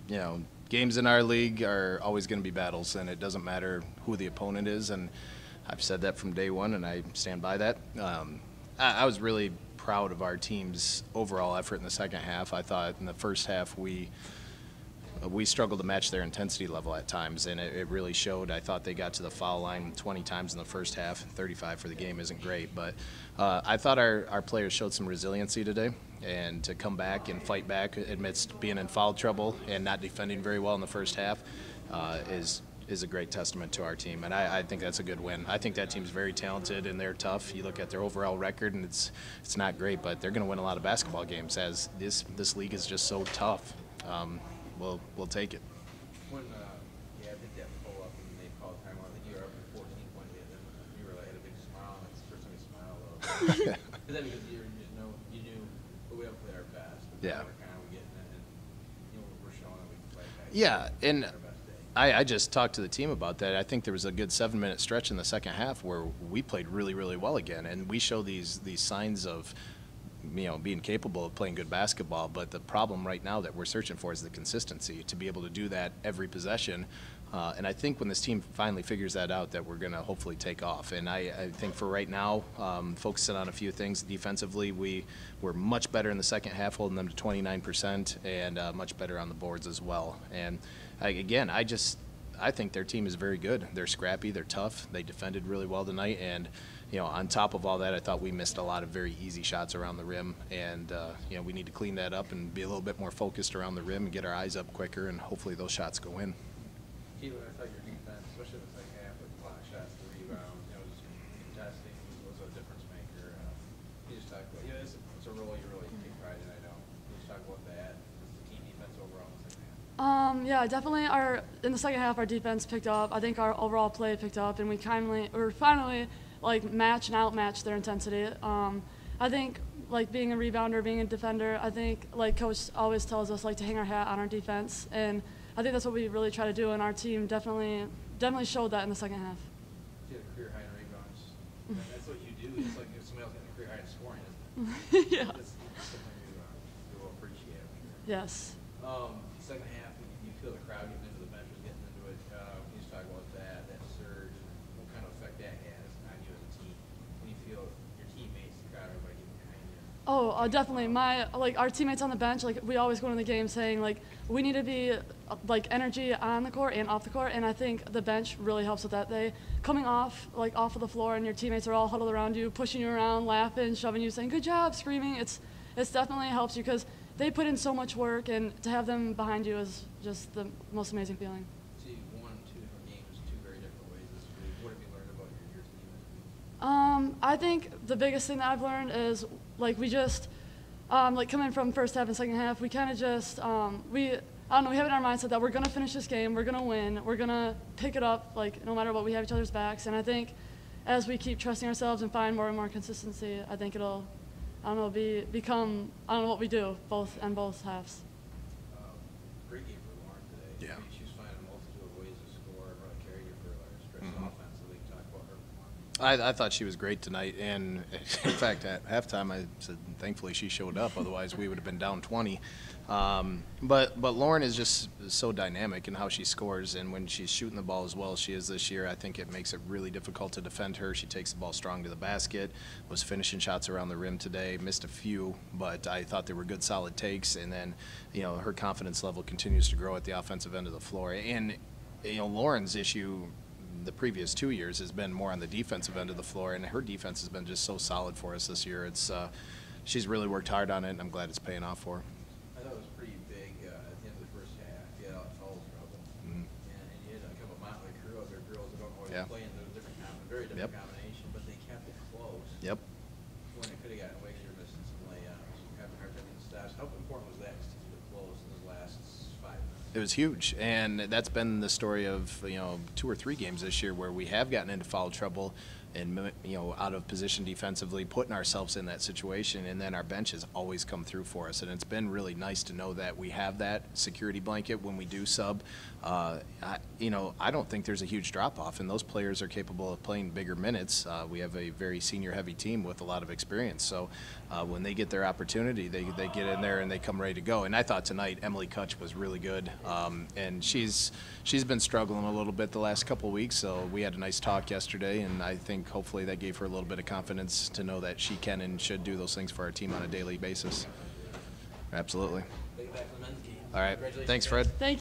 You know, games in our league are always going to be battles, and it doesn't matter who the opponent is. And I've said that from day one, and I stand by that. I was really proud of our team's overall effort in the second half. I thought in the first half we struggled to match their intensity level at times, and it really showed. I thought they got to the foul line 20 times in the first half. 35 for the game isn't great, but I thought our players showed some resiliency today, and to come back and fight back amidst being in foul trouble and not defending very well in the first half is a great testament to our team, and I think that's a good win. I think that team's very talented and they're tough. You look at their overall record, and it's not great, but they're going to win a lot of basketball games as this league is just so tough. We'll take it. When you had the depth pull up and they called timeout, I think you were up to 14 points, and you were like, had a big smile. That's the first time you smiled. Is that because you knew we haven't played our best? Yeah. We're kind of getting it, and we're showing that we can play back. Yeah, and I just talked to the team about that. I think there was a good 7-minute stretch in the second half where we played really, really well again, and we show these signs of being capable of playing good basketball, but the problem right now that we're searching for is the consistency to be able to do that every possession. And I think when this team finally figures that out, that we're going to hopefully take off. And I think for right now, focusing on a few things defensively, we're much better in the second half, holding them to 29%, and much better on the boards as well. And again, I think their team is very good. They're scrappy, they're tough, they defended really well tonight, and on top of all that, I thought we missed a lot of very easy shots around the rim, and we need to clean that up and be a little bit more focused around the rim and get our eyes up quicker, and hopefully those shots go in. Kaitlin, I thought your defense, especially in the second half, with block shots, the rebound, just contesting was a difference maker. You just talk about, it's a role you really take pride in. I know. You just talk about that. The team defense overall in the second half. Yeah, definitely. In the second half, our defense picked up. I think our overall play picked up, and we finally match and outmatch their intensity. I think being a rebounder, being a defender, I think coach always tells us to hang our hat on our defense, and I think that's what we really try to do, and our team definitely showed that in the second half. You had a career high in rebounds. That's what you do. It's like if somebody else getting a career high in scoring, isn't it? Yeah. That's something you will appreciate, I'm sure. Yes. Second half, you feel the crowd getting into the bench, was getting into it. Can you just talk about that surge, and what kind of effect that has on you as a team? When you feel your teammates, the crowd, everybody getting behind you? Oh, definitely. Our teammates on the bench, we always go into the game saying we need to be energy on the court and off the court, and I think the bench really helps with that. They coming off of the floor, and your teammates are all huddled around you, pushing you around, laughing, shoving you, saying good job, screaming. It's definitely helps you because they put in so much work, and to have them behind you is just the most amazing feeling. So you won 2 different games, 2 very different ways this week. What have you learned about your team this week? I think the biggest thing that I've learned is we just coming from first half and second half, we kind of just we have in our mindset that we're gonna finish this game, we're gonna win, we're gonna pick it up no matter what, we have each other's backs, and I think as we keep trusting ourselves and find more and more consistency, I think it'll become what we do on both halves. Great game for Lauren today. Yeah. I mean, she was finding a multitude of ways to score and really carry you for a stretch offensively. Talk about her performance. I thought she was great tonight, and in fact, at halftime, I said thankfully she showed up. Otherwise, we would have been down 20. But Lauren is just so dynamic in how she scores, and when she's shooting the ball as well as she is this year, I think it makes it really difficult to defend her. She takes the ball strong to the basket, was finishing shots around the rim today, missed a few, but I thought they were good, solid takes, and then her confidence level continues to grow at the offensive end of the floor. And Lauren's issue the previous 2 years has been more on the defensive end of the floor, and her defense has been just so solid for us this year. She's really worked hard on it, and I'm glad it's paying off for her. I thought it was pretty big at the end of the first half. You had foul trouble, and you had kind of a motley crew of their girls that don't always play in those very different combination, but they kept it close. Yep. When it could have gotten away, she were missing some layups, having a hard time getting stops. How important was that to keep it close in those last 5 minutes? It was huge, and that's been the story of 2 or 3 games this year where we have gotten into foul trouble, and out of position defensively, putting ourselves in that situation, and then our bench has always come through for us, and it's been really nice to know that we have that security blanket when we do sub. I don't think there's a huge drop-off, and those players are capable of playing bigger minutes. We have a very senior-heavy team with a lot of experience, so when they get their opportunity, they get in there and they come ready to go. And I thought tonight Emily Kutch was really good, and she's been struggling a little bit the last couple weeks, so we had a nice talk yesterday, and I think hopefully that gave her a little bit of confidence to know that she can and should do those things for our team on a daily basis. Absolutely. All right. Thanks, Fred. Thank